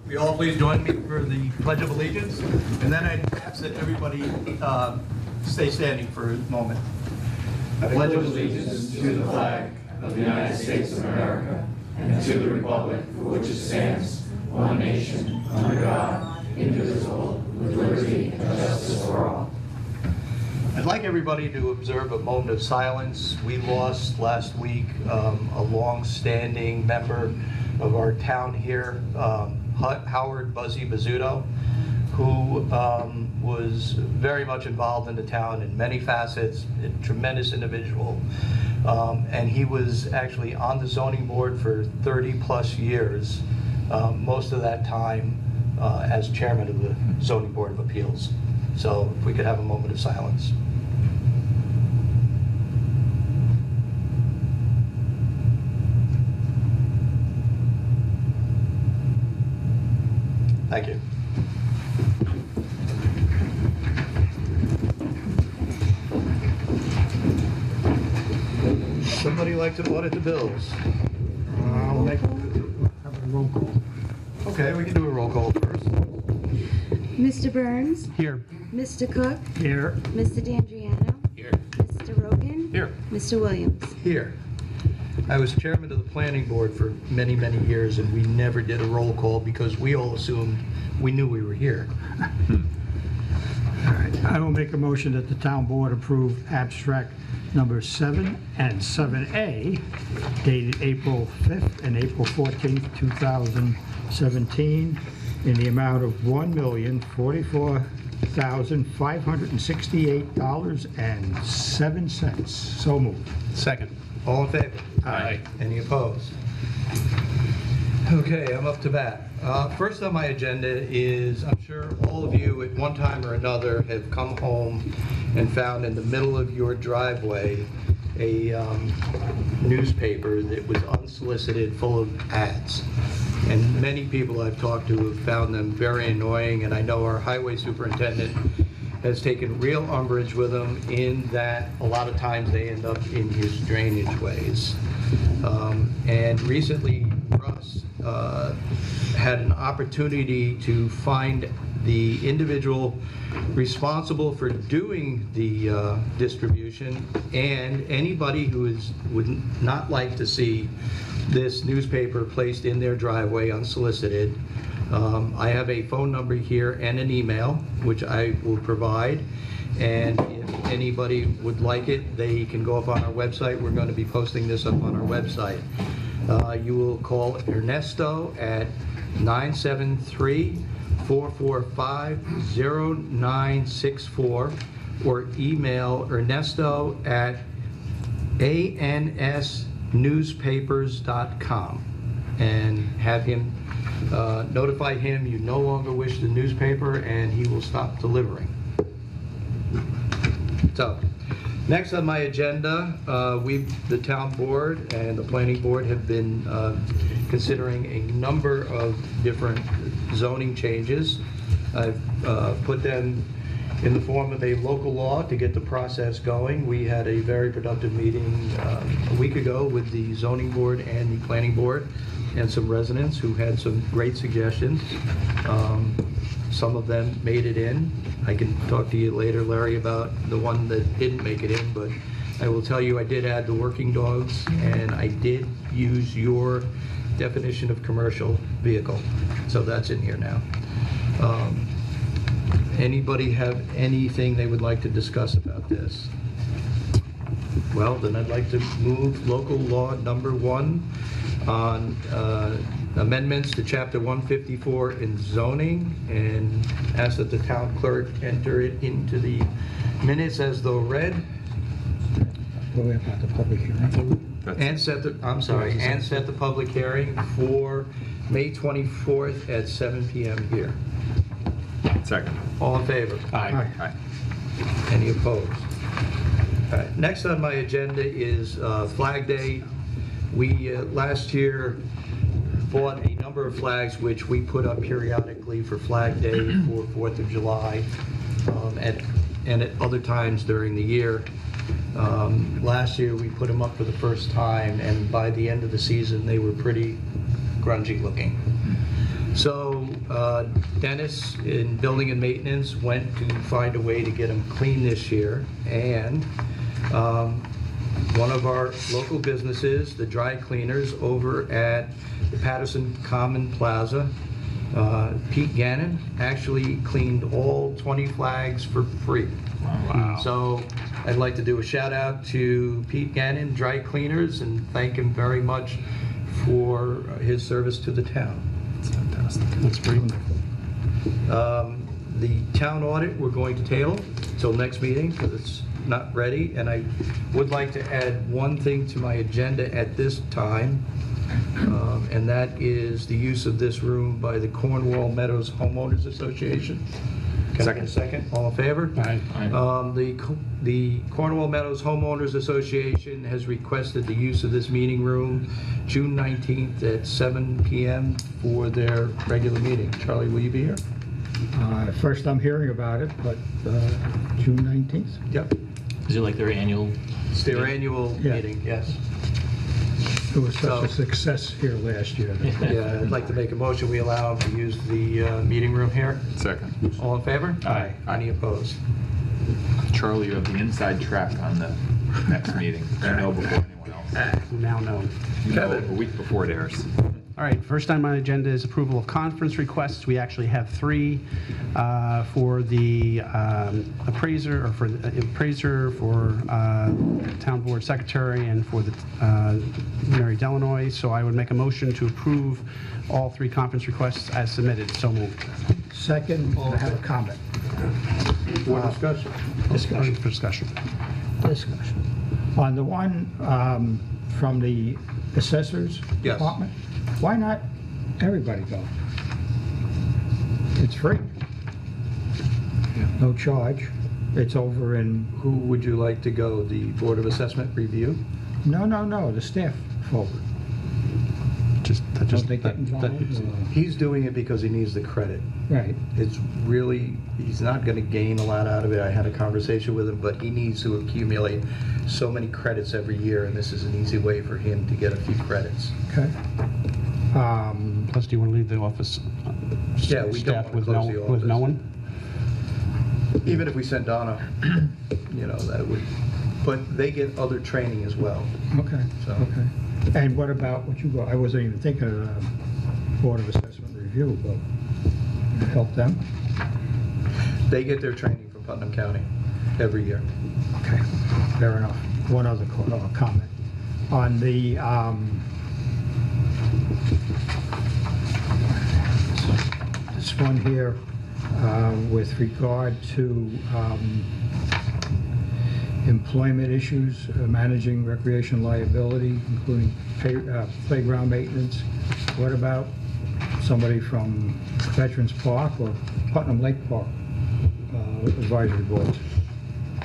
Will you all please join me for the Pledge of Allegiance? And then I'd ask that everybody stay standing for a moment. I pledge allegiance to the flag of the United States of America and to the republic for which it stands, one nation, under God, indivisible, with liberty and justice for all. I'd like everybody to observe a moment of silence. We lost last week a long-standing member of our town here, Howard Buzzy Bizzuto, who was very much involved in the town in many facets, a tremendous individual. And he was actually on the zoning board for 30-plus years, most of that time as chairman of the Zoning Board of Appeals. So if we could have a moment of silence. Thank you. Somebody like to audit the bills? I'll have a roll call. Okay, we can do a roll call first. Mr. Burns? Here. Mr. Cook? Here. Mr. D'Andriano? Here. Mr. Rogan? Here. Mr. Williams? Here. I was chairman of the planning board for many, many years, and we never did a roll call because we all assumed we knew we were here. All right. I will make a motion that the town board approve abstract number 7 and 7A dated April 5th and April 14th, 2017 in the amount of $1,044,568.07. So moved. Second. All in favor? Aye. Any opposed? Okay, I'm up to bat. First on my agenda is, I'm sure all of you at one time or another have come home and found in the middle of your driveway a newspaper that was unsolicited, full of ads. And many people I've talked to have found them very annoying, and I know our highway superintendent has taken real umbrage with them in that a lot of times they end up in his drainage ways. And recently, Russ had an opportunity to find the individual responsible for doing the distribution and anybody who would not like to see this newspaper placed in their driveway unsolicited. I have a phone number here and an email, which I will provide. And if anybody would like it, they can go up on our website. We're going to be posting this up on our website. You will call Ernesto at 973-445-0964 or email Ernesto at ansnewspapers.com and have him notify him you no longer wish the newspaper and he will stop delivering. So, next on my agenda, the town board and the planning board have been considering a number of different zoning changes. I've put them in the form of a local law to get the process going. We had a very productive meeting a week ago with the zoning board and the planning board and some residents who had some great suggestions. Some of them made it in. I can talk to you later, Larry, about the one that didn't make it in, but I will tell you I did add the working dogs, and I did use your definition of commercial vehicle. So that's in here now. Anybody have anything they would like to discuss about this? Well, then I'd like to move local law number 1 on amendments to chapter 154 in zoning, and ask that the town clerk enter it into the minutes as though read. We're about the public hearing. And set the public hearing for May 24th at 7 p.m. here. Second. All in favor? Aye. Aye. Any opposed? All right, next on my agenda is Flag Day. We last year bought a number of flags which we put up periodically for Flag Day, for 4th of July, and at other times during the year. Last year we put them up for the first time, and by the end of the season they were pretty grungy looking. So Dennis in building and maintenance went to find a way to get them clean this year, and one of our local businesses, the dry cleaners over at the Patterson Common Plaza, Pete Gannon, actually cleaned all 20 flags for free. Wow. So I'd like to do a shout out to Pete Gannon, Dry Cleaners, and thank him very much for his service to the town. That's fantastic. That's great. The town audit, we're going to table till next meeting because it's not ready. And I would like to add one thing to my agenda at this time, and that is the use of this room by the Cornwall Meadows Homeowners Association. Can I get a second? All in favor? Aye. The Cornwall Meadows Homeowners Association has requested the use of this meeting room June 19th at 7 p.m. for their regular meeting. Charlie, will you be here? First I'm hearing about it, but June 19th? Yep. Is it like their annual? It's their annual Yeah. meeting, yes. It was such So- a success here last year. Yeah, I'd like to make a motion, we allow them to use the meeting room here. Second. All in favor? Aye. Any opposed? Charlie, you have the inside track on the next meeting. You know before anyone else. Now known. You know Kevin. a week before it airs. All right, first on my agenda is approval of conference requests. We actually have three for the appraiser, or for the appraiser, for town board secretary, and for the Mary Delanoy. So I would make a motion to approve all three conference requests as submitted. So moved. Second, I have a comment. For discussion. Discussion for discussion. Discussion. On the one from the assessors Yes. department, why not everybody go? It's free. No charge. It's over in, Who would you like to go? The Board of Assessment Review? no, the staff forward. Don't they get involved? He's doing it because he needs the credit. Right. It's really, he's not going to gain a lot out of it. I had a conversation with him, but he needs to accumulate so many credits every year, and this is an easy way for him to get a few credits. Okay. Plus, do you want to leave the office Yeah, we don't staff want to with close the with no office. one? Even if we send Donna, that would, but they get other training as well. Okay, So- okay. And what about what you go, I wasn't even thinking of the Board of Assessment Review, but help them? They get their training from Putnam County every year. Okay, fair enough. One other comment. On the, this one here, with regard to employment issues, managing recreation liability, including playground maintenance. What about somebody from Veterans Park or Putnam Lake Park advisory boards?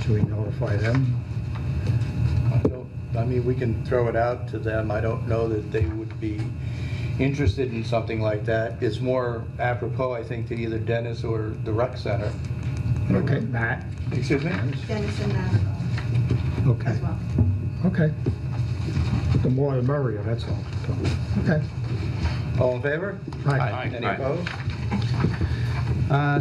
Should we notify them? We can throw it out to them. I don't know that they would be interested in something like that. It's more apropos, I think, to either Dennis or the rec center. Okay, Matt? Excuse me? Dennis and Madrigal Okay, as well. okay. The more the merrier, that's all. Okay. All in favor? Aye. Any Aye. opposed?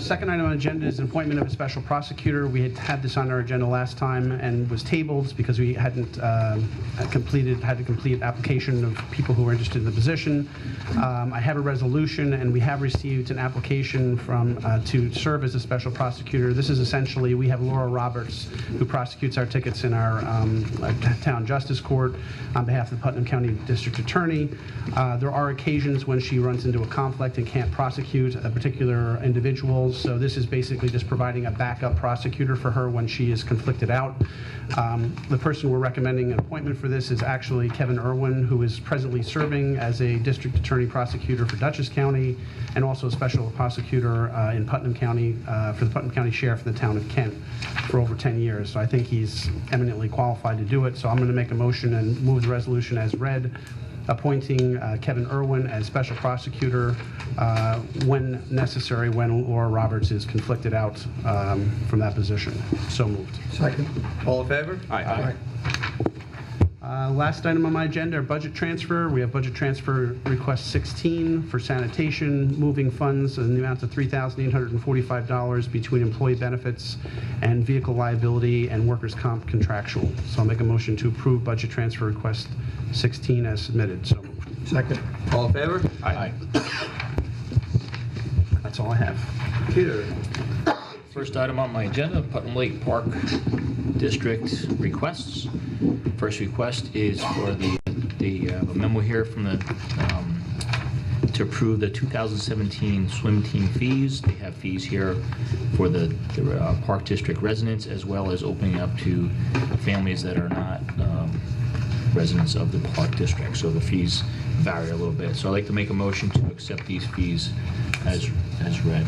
Second item on the agenda is appointment of a special prosecutor. We had this on our agenda last time and was tabled because we hadn't had to complete application of people who were interested in the position. I have a resolution, and we have received an application to serve as a special prosecutor. This is essentially, we have Laura Roberts, who prosecutes our tickets in our town justice court on behalf of the Putnam County District Attorney. There are occasions when she runs into a conflict and can't prosecute a particular individual, so this is basically just providing a backup prosecutor for her when she is conflicted out. The person we're recommending an appointment for this is actually Kevin Irwin, who is presently serving as a district attorney prosecutor for Dutchess County and also a special prosecutor in Putnam County for the Putnam County Sheriff in the town of Kent for over 10 years. So I think he's eminently qualified to do it. So I'm going to make a motion and move the resolution as read, appointing Kevin Irwin as special prosecutor when necessary, when Laura Roberts is conflicted out from that position. So moved. Second. All in favor? Aye. Last item on my agenda are budget transfer. We have budget transfer request 16 for sanitation, moving funds in the amount of $3,845 between employee benefits and vehicle liability and workers' comp contractual. So I'll make a motion to approve budget transfer request 16 as submitted. So moved. Second. All in favor? Aye. That's all I have. Peter? First item on my agenda, Putnam Lake Park District requests. First request is for a memo here from to approve the 2017 swim team fees. They have fees here for the Park District residents, as well as opening up to families that are not residents of the Park District. So the fees vary a little bit. So I'd like to make a motion to accept these fees as read.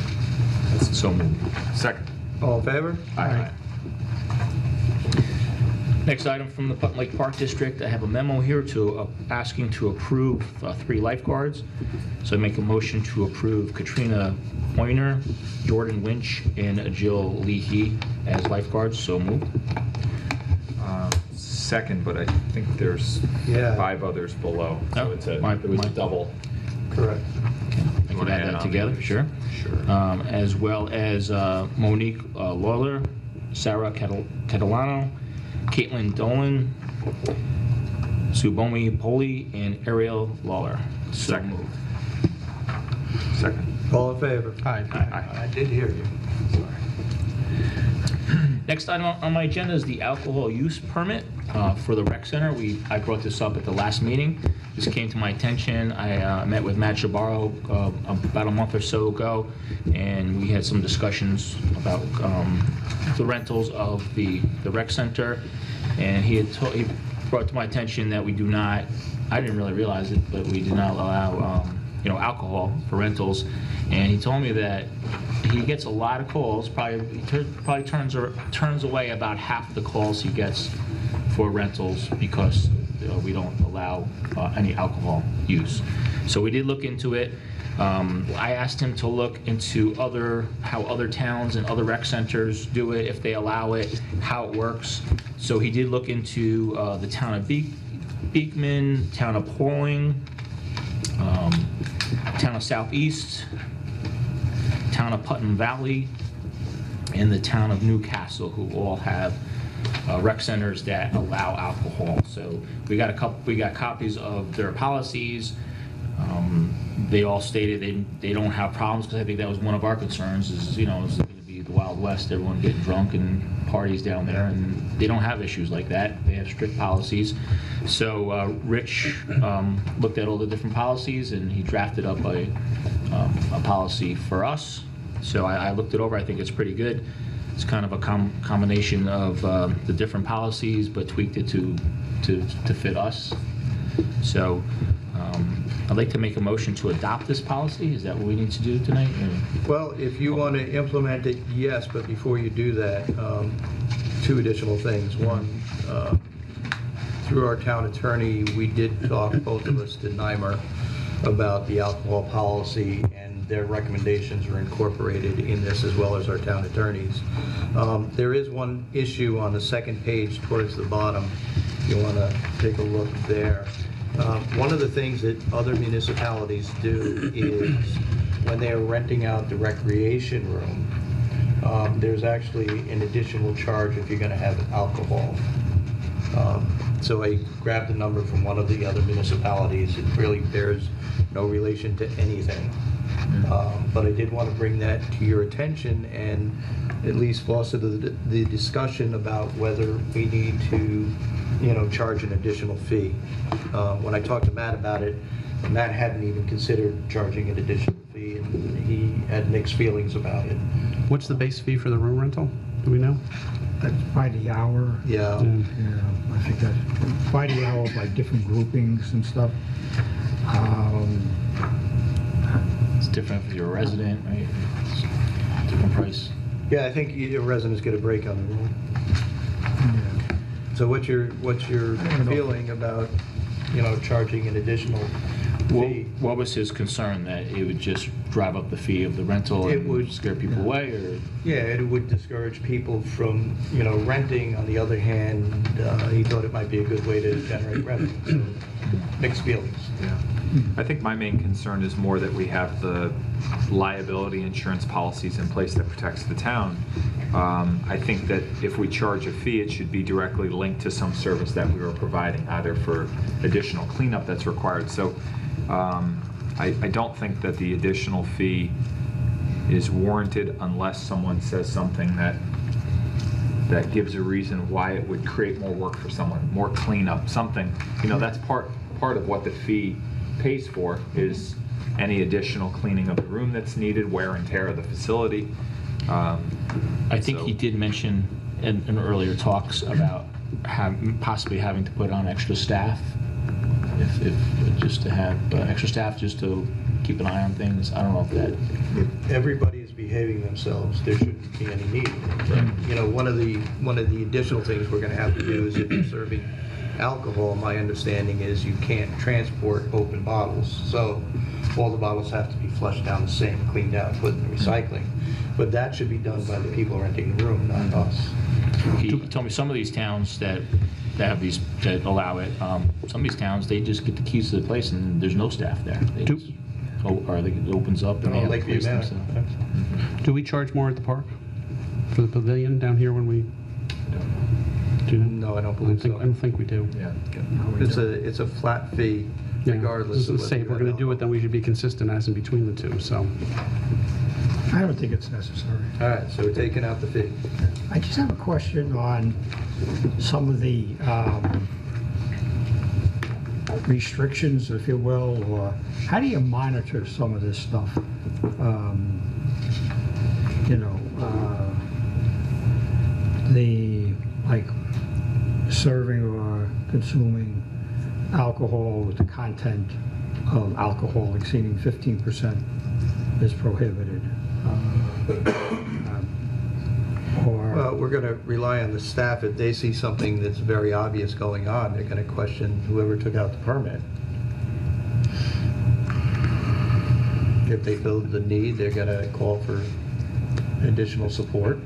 So moved. Second. All in favor? Aye. Next item from the Putnam Lake Park District, I have a memo here asking to approve 3 lifeguards. So I make a motion to approve Katrina Pointer, Jordan Winch, and Jill Leahy as lifeguards. So moved. Second, but I think there's Yeah. 5 others below. So Oh, it's it my- was my- double. Correct. I wanna can add add that on together, the others? sure. Sure. As well as Monique Lawler, Sarah Catalano, Caitlin Dolan, Subomi Poli, and Ariel Lawler. So Second. moved. Second. All in favor? Aye. I did hear you. Next item on my agenda is the alcohol use permit for the rec center. I brought this up at the last meeting. This came to my attention. I met with Matt Shabaro about a month or so ago, and we had some discussions about the rentals of the rec center. And he brought to my attention that we do not, I didn't really realize it, but we do not allow alcohol for rentals. And he told me that he gets a lot of calls, probably turns away about half the calls he gets for rentals because we don't allow any alcohol use. So we did look into it. I asked him to look into how other towns and other rec centers do it, if they allow it, how it works. So he did look into the town of Beekman, town of Pauling, town of Southeast, town of Putnam Valley, and the town of Newcastle, who all have rec centers that allow alcohol. So we got copies of their policies. They all stated they don't have problems, because I think that was one of our concerns is it's going to be the Wild West, everyone getting drunk and parties down there, and they don't have issues like that. They have strict policies. So Rich looked at all the different policies, and he drafted up a policy for us. So I looked it over. I think it's pretty good. It's kind of a combination of the different policies, but tweaked it to fit us. So I'd like to make a motion to adopt this policy. Is that what we need to do tonight? Well, if you want to implement it, yes, but before you do that, 2 additional things. One, through our town attorney, we did talk, both of us, to NYMER about the alcohol policy, and their recommendations are incorporated in this, as well as our town attorneys. There is one issue on the second page towards the bottom, if you want to take a look there. One of the things that other municipalities do is when they are renting out the recreation room, there's actually an additional charge if you're going to have alcohol. So I grabbed the number from one of the other municipalities. It really bears no relation to anything. But I did want to bring that to your attention and at least foster the discussion about whether we need to, charge an additional fee. When I talked to Matt about it, Matt hadn't even considered charging an additional fee, and he had mixed feelings about it. What's the base fee for the room rental? Do we know? That's by the hour. Yeah. Yeah, I think that's by the hour, by different groupings and stuff. It's different if you're a resident, right? It's a different price. Yeah, I think your residents get a break on the room. So what's your feeling about, charging an additional fee. What was his concern, that it would just drive up the fee of the rental It and would- scare people away, or? Yeah, it would discourage people from, renting. On the other hand, he thought it might be a good way to generate revenue. So mixed feelings. Yeah. I think my main concern is more that we have the liability insurance policies in place that protects the town. I think that if we charge a fee, it should be directly linked to some service that we were providing, either for additional cleanup that's required. So I don't think that the additional fee is warranted unless someone says something that gives a reason why it would create more work for someone, more cleanup, something. That's part of what the fee pays for, is any additional cleaning of the room that's needed, wear and tear of the facility. I think he did mention in earlier talks about possibly having to put on extra staff, if just to have extra staff just to keep an eye on things. I don't know if that. If everybody is behaving themselves, there shouldn't be any need. But, one of the additional things we're going to have to do is, if you're serving alcohol, my understanding is you can't transport open bottles. So all the bottles have to be flushed down the sink, cleaned out, put in the recycling. But that should be done by the people renting the room, not us. He told me some of these towns that have these, that allow it, some of these towns, they just get the keys to the place and there's no staff there. They just, or it opens up and they have the Lakeview place Manor. themselves. Do we charge more at the park for the pavilion down here when we do? No, I don't believe I don't so. think we do. Yeah. It's a flat fee Yeah. regardless of whether Say, if you we're have going to do it, then we should be consistent as in between the two, so. I don't think it's necessary. All right, so we're taking out the fee. I just have a question on some of the restrictions, if you will, or how do you monitor some of this stuff? Like serving or consuming alcohol with the content of alcohol exceeding 15% is prohibited. Well, we're going to rely on the staff. If they see something that's very obvious going on, they're going to question whoever took out the permit. If they feel the need, they're going to call for additional support.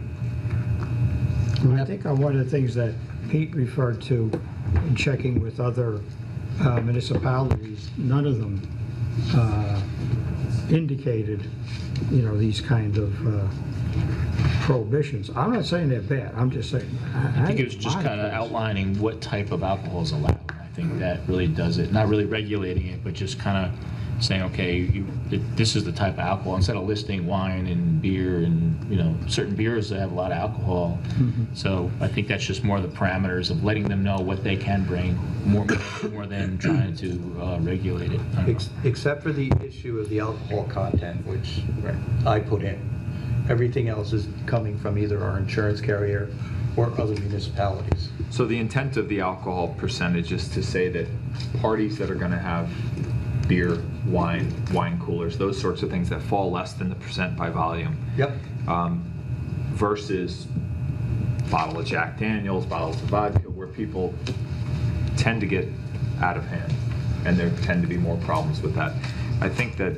I think one of the things that Pete referred to in checking with other municipalities, none of them indicated, these kind of prohibitions. I'm not saying they're bad, I'm just saying. I think it was just kind of outlining what type of alcohol is allowed. I think that really does it. Not really regulating it, but just kind of saying, okay, this is the type of alcohol, instead of listing wine and beer and, certain beers that have a lot of alcohol. Mm-hmm. So I think that's just more the parameters of letting them know what they can bring, more than trying to regulate it. I don't know. Except for the issue of the alcohol content, which I put in. Everything else is coming from either our insurance carrier or other municipalities. So the intent of the alcohol percentage is to say that parties that are going to have beer, wine coolers, those sorts of things that fall less than the percent by volume. Yep. Versus bottle of Jack Daniels, bottles of vodka, where people tend to get out of hand, and there tend to be more problems with that. I think that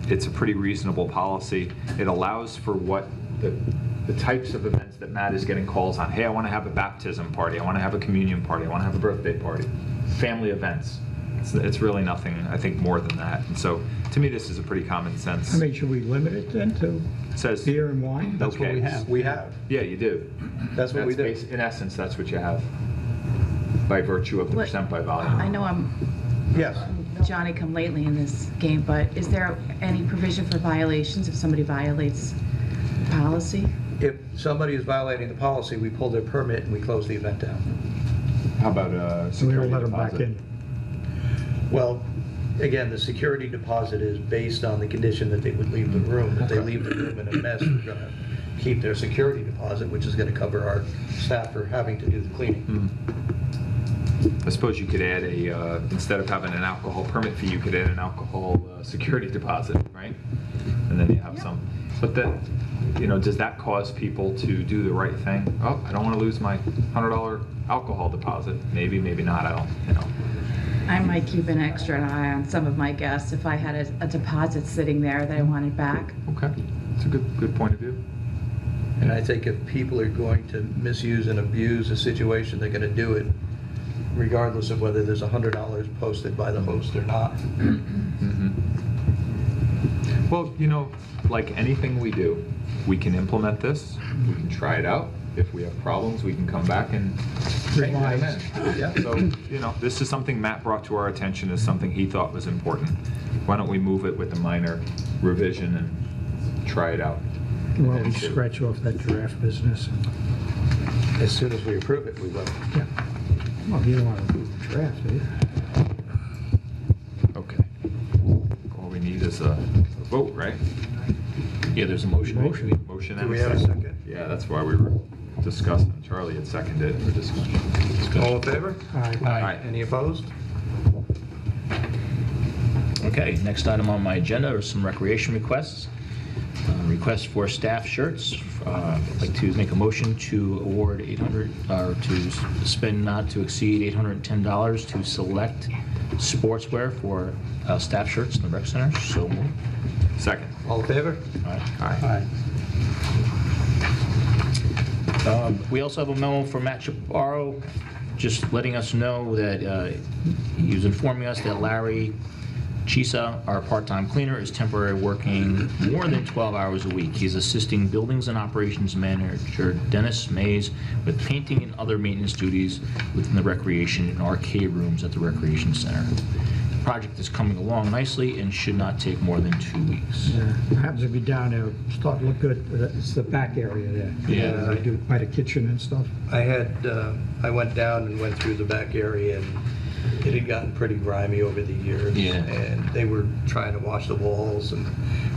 it's a pretty reasonable policy. It allows for what the types of events that Matt is getting calls on. Hey, I want to have a baptism party. I want to have a communion party. I want to have a birthday party. Family events. It's really nothing, I think, more than that. And so, to me, this is a pretty common sense. I mean, should we limit it then to It says beer and wine? That's what we have. We have. Yeah, you do. That's what we do. In essence, that's what you have by virtue of the What- percent by volume. I know I'm Yes. Johnny come lately in this game, but is there any provision for violations if somebody violates policy? If somebody is violating the policy, we pull their permit and we close the event down. How about So we don't security let them back deposit? in? Well, again, the security deposit is based on the condition that they would leave the room. If they leave the room in a mess, we're going to keep their security deposit, which is going to cover our staff for having to do the cleaning. I suppose you could add instead of having an alcohol permit fee, you could add an alcohol security deposit, right? And then you have some. But then, does that cause people to do the right thing? Oh, I don't want to lose my $100 alcohol deposit. Maybe, maybe not. I don't. I might keep an extra eye on some of my guests if I had a deposit sitting there that I wanted back. Okay, that's a good point of view. And I think if people are going to misuse and abuse a situation, they're going to do it regardless of whether there's $100 posted by the host or not. Well, you know, like anything we do, we can implement this, we can try it out. If we have problems, we can come back and change them in. Yeah. So, you know, this is something Matt brought to our attention as something he thought was important. Why don't we move it with a minor revision and try it out? Well, we scratch off that giraffe business. As soon as we approve it, we will. Yeah. Well, you don't want to approve the draft, do you? Okay. All we need is a vote, right? Yeah, there's a motion. right? Motion Do and we a have a second. second? Yeah, that's why we were discussing. Charlie had seconded it for discussion. All in favor? Aye. Any opposed? Okay, next item on my agenda are some recreation requests. Requests for staff shirts. I'd like to make a motion to award to spend not to exceed $810 to select sportswear for staff shirts in the rec center. So moved. Second. All in favor? Aye. We also have a memo from Matt Chaparro, just letting us know that he was informing us that Larry Chisa, our part-time cleaner, is temporarily working more than 12 hours a week. He's assisting Buildings and Operations Manager Dennis Mays with painting and other maintenance duties within the recreation and arcade rooms at the Recreation Center. The project is coming along nicely and should not take more than 2 weeks. Yeah, it happens to be down there, start to look good. It's the back area there. Yeah. They do by the kitchen and stuff. I went down and went through the back area, and it had gotten pretty grimy over the years. Yeah. And they were trying to wash the walls and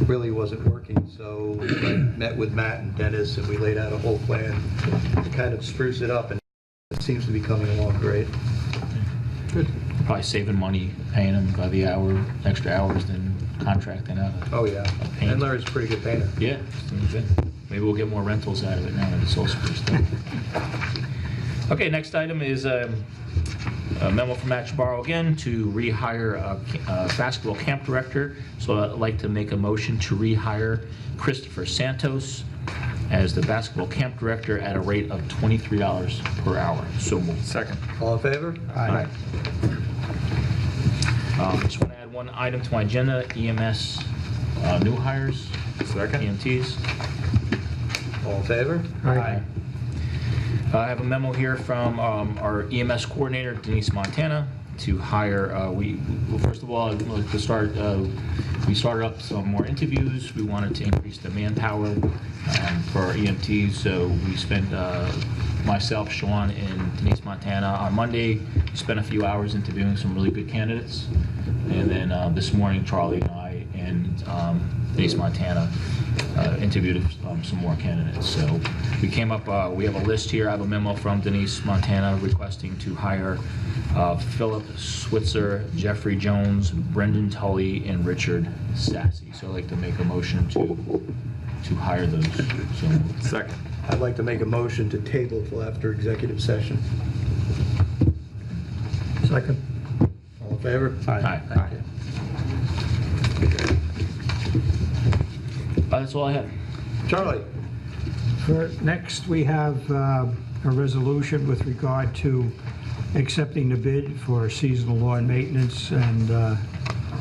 really wasn't working. So I met with Matt and Dennis, and we laid out a whole plan to kind of spruce it up, and it seems to be coming along great. Good. Probably saving money paying them by the hour, extra hours than contracting out. Oh, yeah. Paint. And Larry's a pretty good painter. Yeah, it's doing good. Maybe we'll get more rentals out of it now that it's all spruced up. Okay, next item is a memo from Matt Chaparro again to rehire a basketball camp director. So I'd like to make a motion to rehire Christopher Santos as the basketball camp director at a rate of $23 per hour. So moved. Second. All in favor? Aye. Just want to add one item to my agenda, EMS new hires, Second. EMTs. All in favor? Aye. I have a memo here from our EMS coordinator, Denise Montana, to hire, well, first of all, I'd like to start, we started up some more interviews. We wanted to increase the manpower for our EMTs, so we spent, myself, Sean, and Denise Montana on Monday, we spent a few hours interviewing some really good candidates. And then this morning, Charlie and I and Denise Montana interviewed some more candidates. So we came up, we have a list here. I have a memo from Denise Montana requesting to hire Philip Switzer, Jeffrey Jones, Brendan Tully, and Richard Sassy. So I'd like to make a motion to hire those. So, Second. I'd like to make a motion to table till after executive session. Second. All in favor? Aye. Thank you. That's all I have. Charlie? Next, we have a resolution with regard to accepting the bid for seasonal lawn maintenance and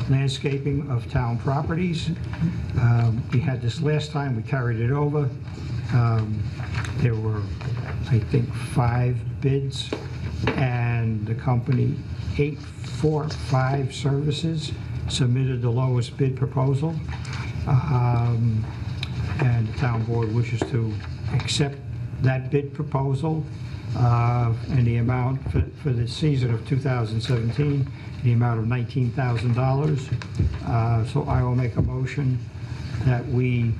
landscaping of town properties. We had this last time, we carried it over. There were, I think, 5 bids, and the company 845 Services submitted the lowest bid proposal. And the town board wishes to accept that bid proposal and the amount for the season of 2017, the amount of $19,000. So I will make a motion that we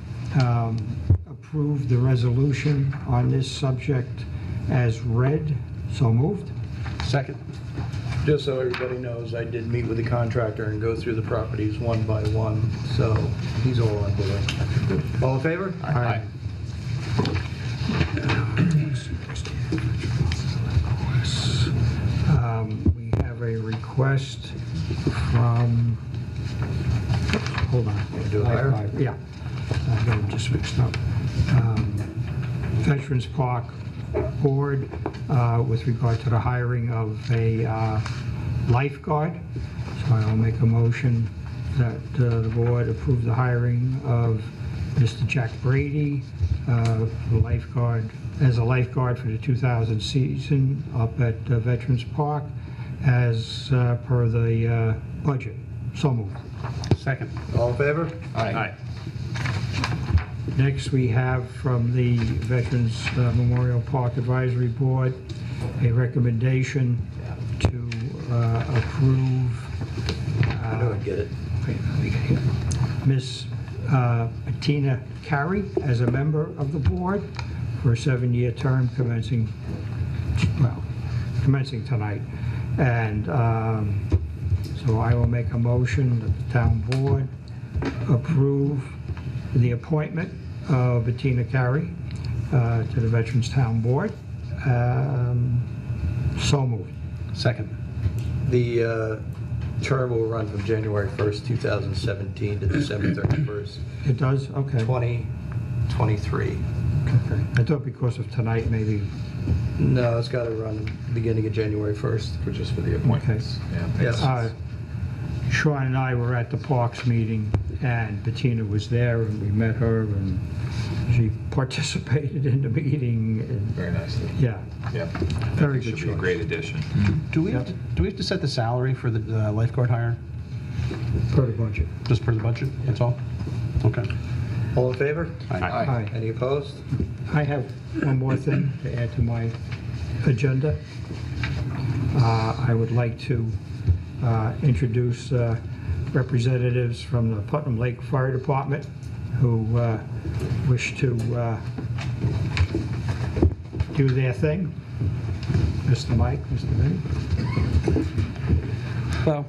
approve the resolution on this subject as read. So moved. Second. Just so everybody knows, I did meet with the contractor and go through the properties one by one, so he's all on board. All in favor? Aye. We have a request request from, hold on. Do hire? Yeah, I got them just mixed up. Veterans Park Board with regard to the hiring of a lifeguard. So I'll make a motion that the board approve the hiring of Mr. Jack Brady, the lifeguard, as a lifeguard for the 2000 season up at Veterans Park as per the budget. So moved. Second. All in favor? Aye. Next, we have from the Veterans Memorial Park Advisory Board a recommendation to approve I know I'd get it. Miss Bettina Carey as a member of the board for a 7-year term commencing tonight. And so I will make a motion that the town board approve the appointment of Bettina Carey to the Veterans Town Board. So moved. Second. The term will run from January 1st, 2017 to December 31st, It does? Okay. 2023. Okay. I thought because of tonight, maybe. No, it's got to run beginning of January 1st. For just for the appointments. Yeah. Yes. Sean and I were at the Parks meeting, and Bettina was there, and we met her, and she participated in the meeting. And, Very nicely. yeah, Yeah. Very Should good be a choice. great addition. Do we have to set the salary for the lifeguard hire? per the budget. Just per the budget, that's all? Okay. All in favor? Aye. Any opposed? I have one more thing to add to my agenda. I would like to introduce representatives from the Putnam Lake Fire Department who wish to do their thing. Mr. Mike, Mr. Vinnie. Hello,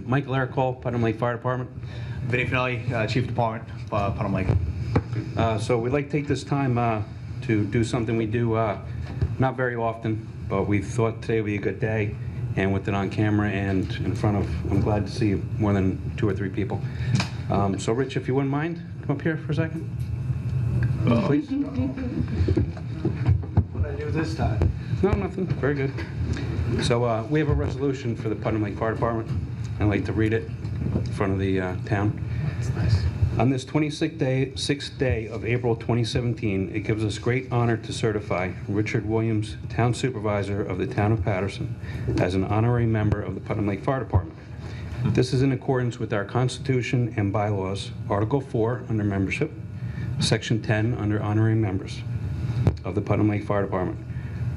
Michael Ericole, Putnam Lake Fire Department. Vinnie Finelli, Chief Department, Putnam Lake. So we'd like to take this time to do something we do not very often, but we thought today would be a good day, and with it on camera and in front of, I'm glad to see more than 2 or 3 people. So Rich, if you wouldn't mind, come up here for a second, please. What did I do this time? No, nothing, very good. So we have a resolution for the Putnam Lake Fire Department. I'd like to read it in front of the town. That's nice. On this 26th day of April 2017, it gives us great honor to certify Richard Williams, Town Supervisor of the Town of Patterson, as an honorary member of the Putnam Lake Fire Department. This is in accordance with our Constitution and bylaws, Article 4 under Membership, Section 10 under Honorary Members of the Putnam Lake Fire Department.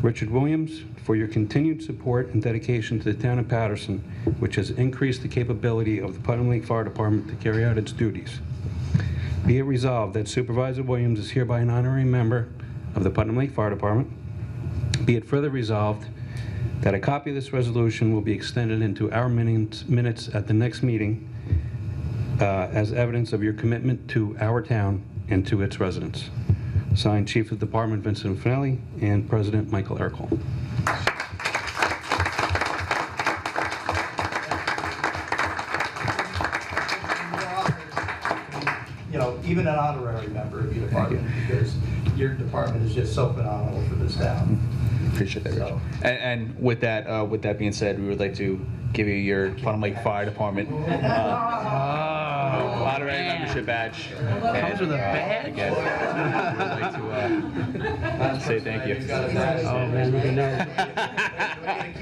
Richard Williams, for your continued support and dedication to the Town of Patterson, which has increased the capability of the Putnam Lake Fire Department to carry out its duties. Be it resolved that Supervisor Williams is hereby an honorary member of the Putnam Lake Fire Department. Be it further resolved that a copy of this resolution will be extended into our minutes at the next meeting as evidence of your commitment to our town and to its residents. Signed, Chief of the Department Vincent Finelli and President Michael Ericole. You know, even an honorary member of your department, because your department is just so phenomenal for this town. Appreciate that, Rich. So- And with that being said, we would like to give you your Putnam Lake Fire Department honorary membership badge. Comes with a badge? Again, we would like to say thank you. Oh, man, we know.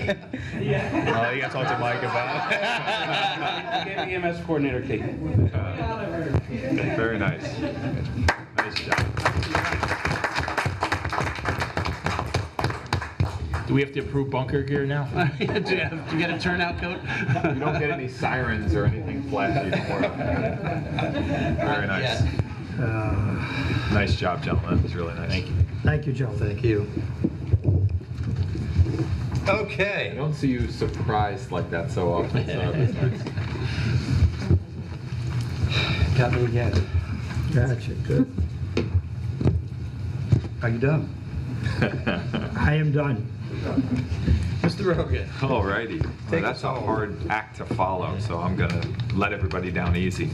Oh, you gotta talk to Mike about it. Give the EMS coordinator, Kate. Very nice. Nice job. Do we have to approve bunker gear now? Do you get a turnout coat? You don't get any sirens or anything flashy before. Very nice. Nice job, gentlemen. It was really nice. Thank you. Thank you, Joe. Thank you. I Okay. don't see you surprised like that so often, so it was nice. Got me again. Gotcha, good. Are you done? I am done. Mr. Rogan. All righty. Well, Take that's us a home. hard act to follow, so I'm going to let everybody down easy.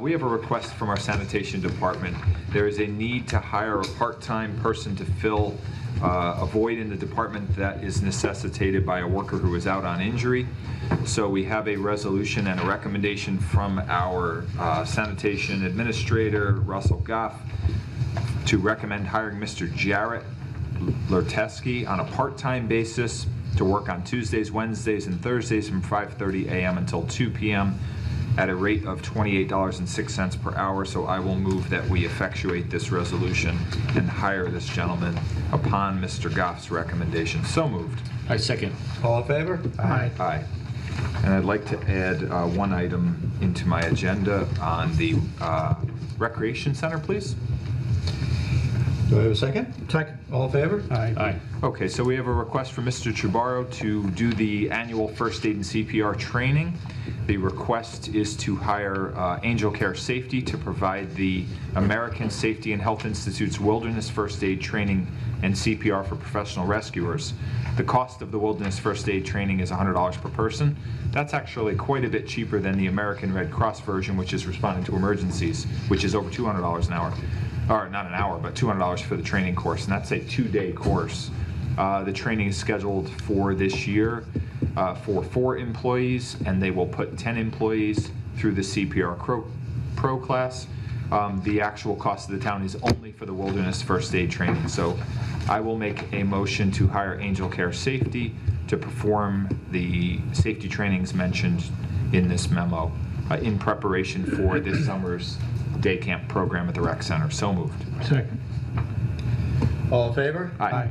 We have a request from our sanitation department. There is a need to hire a part-time person to fill a void in the department that is necessitated by a worker who is out on injury. So we have a resolution and a recommendation from our sanitation administrator, Russell Goff, to recommend hiring Mr. Jarrett Lerteski on a part-time basis to work on Tuesdays, Wednesdays, and Thursdays from 5:30 a.m. until 2 p.m. at a rate of $28.06 per hour. So I will move that we effectuate this resolution and hire this gentleman upon Mr. Goff's recommendation. So moved. I second. All in favor? Aye. Aye. And I'd like to add one item into my agenda on the Recreation Center, please. Do I have a second? Second. All in favor? Aye. Okay, so we have a request from Mr. Chubaro to do the annual first aid and CPR training. The request is to hire Angel Care Safety to provide the American Safety and Health Institute's Wilderness First Aid Training and CPR for professional rescuers. The cost of the Wilderness First Aid training is $100 per person. That's actually quite a bit cheaper than the American Red Cross version, which is responding to emergencies, which is over $200 an hour. Or not an hour, but $200 for the training course, and that's a 2-day course. The training is scheduled for this year for 4 employees, and they will put 10 employees through the CPR Pro class. The actual cost of the town is only for the Wilderness First Aid training. So I will make a motion to hire Angel Care Safety to perform the safety trainings mentioned in this memo in preparation for this summer's day camp program at the rec center. So moved. Second. All in favor? Aye.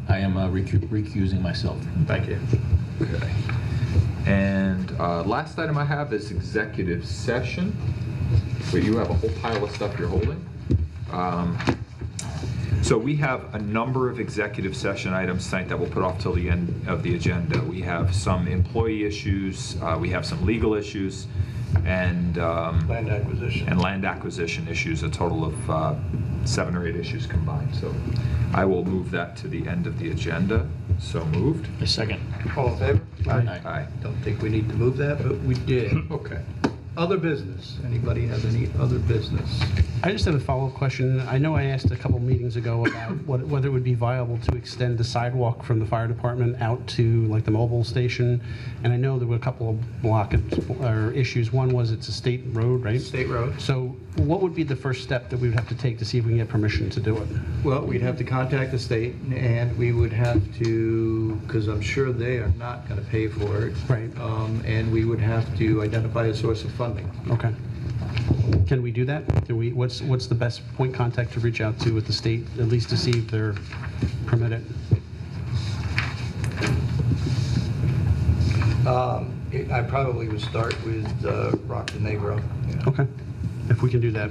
I am recusing myself. Thank you. Okay. And last item I have is executive session. Wait, you have a whole pile of stuff you're holding? So we have a number of executive session items tonight that we'll put off till the end of the agenda. We have some employee issues, we have some legal issues, and Land acquisition. and land acquisition issues, a total of 7 or 8 issues combined. So I will move that to the end of the agenda. So moved. I second. All in favor? Aye. Don't think we need to move that, but we did. Okay. Other business. Anybody have any other business? I just have a follow-up question. I know I asked a couple meetings ago about whether it would be viable to extend the sidewalk from the fire department out to like the mobile station. And I know there were a couple of issues. One was it's a state road, right? State road. So what would be the first step that we would have to take to see if we can get permission to do it? Well, we'd have to contact the state, and we would have to, because I'm sure they are not going to pay for it. Right. And we would have to identify a source of funding. Okay. Can we do that? What's the best point contact to reach out to with the state, at least to see if they're permitted? I probably would start with Rock the Negro. Yeah. Okay, if we can do that.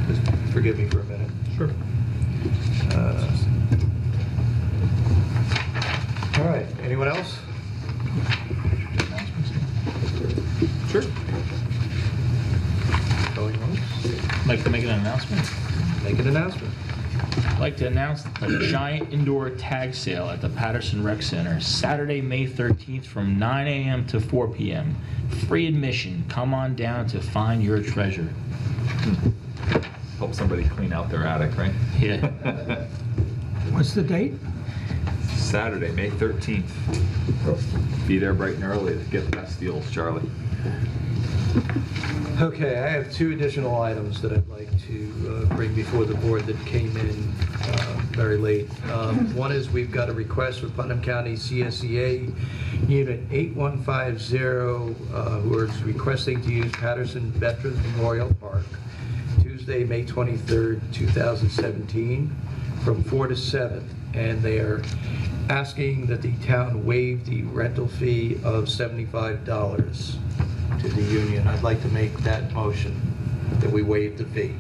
Just forgive me for a minute. Sure. All right, anyone else? Sure. Going once? I'd like to make an announcement. Make an announcement. I'd like to announce a giant indoor tag sale at the Patterson Rec Center, Saturday, May 13th from 9 a.m. to 4 p.m. Free admission. Come on down to find your treasure. Help somebody clean out their attic, right? Yeah. What's the date? Saturday, May 13th. Be there bright and early to get the best deals, Charlie. Okay, I have 2 additional items that I'd like to bring before the board that came in very late. One is we've got a request for Putnam County CSEA Unit 8150, who is requesting to use Patterson Veterans Memorial Park Tuesday, May 23rd, 2017, from 4 to 7. And they are asking that the town waive the rental fee of $75 to the union. I'd like to make that motion, that we waive the fee.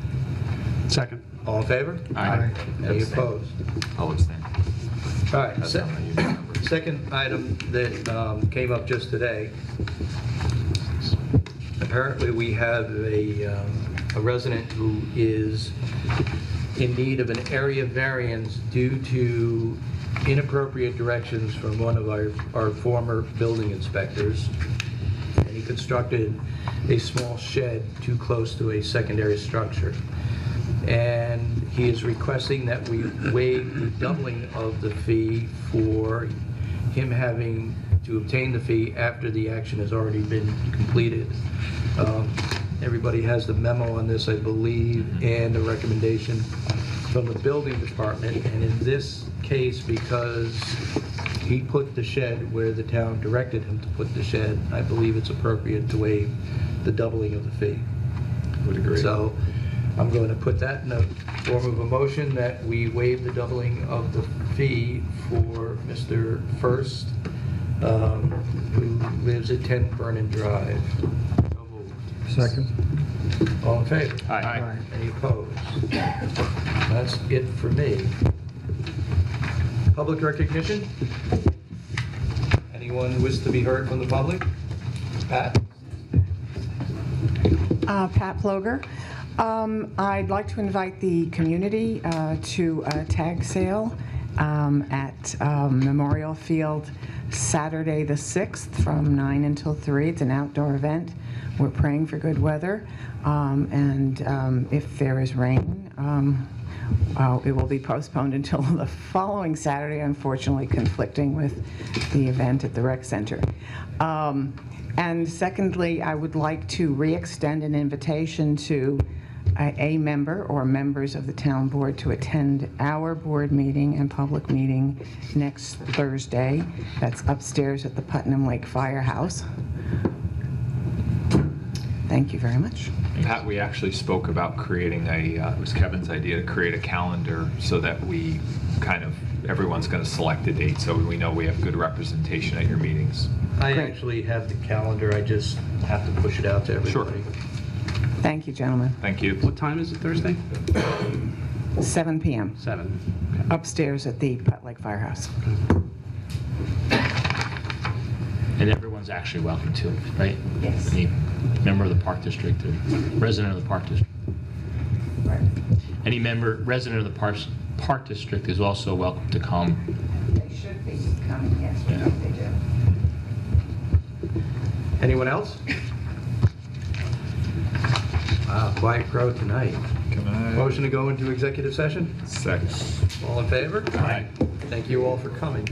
Second. All in favor? Aye. Any Abstain. opposed? I'll abstain. All right, That's not my union number. second item that came up just today apparently we have a resident who is in need of an area variance due to inappropriate directions from one of our former building inspectors. And he constructed a small shed too close to a secondary structure. And he is requesting that we waive the doubling of the fee for him having to obtain the fee after the action has already been completed. Everybody has the memo on this, I believe, and a recommendation from the building department. And in this case, because he put the shed where the town directed him to put the shed, I believe it's appropriate to waive the doubling of the fee. Would agree. So I'm going to put that in the form of a motion that we waive the doubling of the fee for Mr. First, who lives at 10 Vernon Drive. So moved. Second. All in favor? Aye. Any opposed? That's it for me. Public recognition? Anyone wish to be heard from the public? Pat? Pat Ploger. I'd like to invite the community to a tag sale at Memorial Field Saturday the 6th from 9 until 3. It's an outdoor event. We're praying for good weather, and if there is rain, it will be postponed until the following Saturday, unfortunately conflicting with the event at the rec center. And secondly, I would like to re-extend an invitation to a member or members of the town board to attend our board meeting and public meeting next Thursday. That's upstairs at the Putnam Lake Firehouse. Thank you very much. Pat, we actually spoke about creating it was Kevin's idea to create a calendar so that we everyone's going to select a date so we know we have good representation at your meetings. I Great. actually have the calendar, I just have to push it out to everybody. Thank you, gentlemen. Thank you. What time is it Thursday? 7 p.m. 7. upstairs at the Putt Lake Firehouse. And everyone's actually welcome to it, right? Yes. Any member of the Park District or resident of the Park District. Right. Any resident of the Park District is also welcome to come. They should be coming, yes, we Yeah. hope they do. Anyone else? Wow, quiet crowd tonight. Can I? Motion to go into executive session? Second. All in favor? Aye. Thank you all for coming.